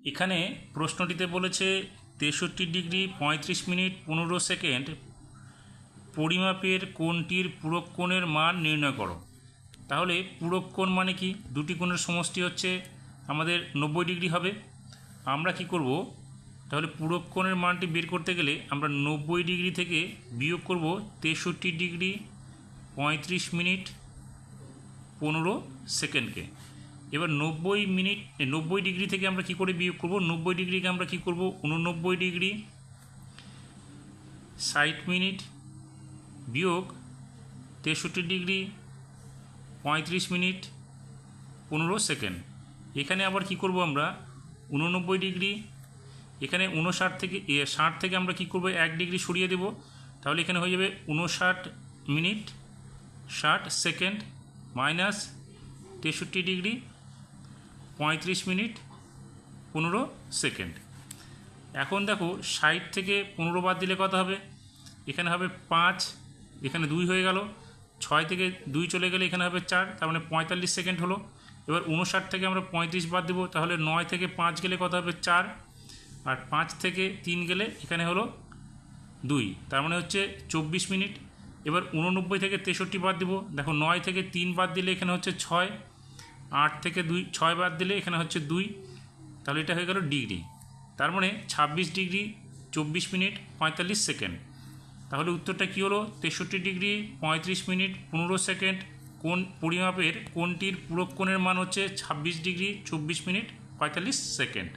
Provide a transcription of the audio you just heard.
এখানে প্রশ্নটিতে বলেছে 63°35'15" পরিমাপের কোণটির পূরক কোণের মান নির্ণয় করো। তাহলে পূরক কোণ মানে কি? দুটি কোণের সমষ্টি হচ্ছে আমাদের 90° হবে। আমরা কি করব, তাহলে পূরক কোণের মানটি বের করতে গেলে আমরা 90° থেকে বিয়োগ করব 63°35'15" এবার 90° থেকে আমরা কি করে বিয়োগ করব? 90°কে আমরা কি করব? 89° 60' বিয়োগ 63°35'15" এখানে আবার কি করব আমরা? 89°, এখানে 59 থেকে 60 থেকে আমরা কি করব? 1° সরিয়ে দেব। তাহলে এখানে হয়ে যাবে 59 মিনিট 60 সেকেন্ড মাইনাস 63°35'15". এখন দেখো 60 থেকে 15 বাদ দিলে কত হবে? এখানে হবে 5, এখানে 2 হয়ে গেল, 6 থেকে 2 চলে গেলে এখানে হবে 4, তার মানে 45 সেকেন্ড হলো। এবার 59 থেকে আমরা 35 বাদ দেবো, তাহলে 9 থেকে 5 গেলে কত হবে? 4, আর 5 থেকে 3 গেলে এখানে হলো 2, তার মানে হচ্ছে 24 মিনিট। এবার 89 থেকে 63 বাদ দেবো, দেখো 9 থেকে 3 বাদ দিলে এখানে হচ্ছে 6, 8 থেকে 6 বাদ দিলে এখানে হচ্ছে 2, তাহলে এটা হয়ে গেল ডিগ্রি। তার মানে 26°24'45" তাহলে উত্তরটা কী হলো? 63°35'15" কোণ পরিমাপের কোণটির পূরক কোণের মান হচ্ছে 26°24'45"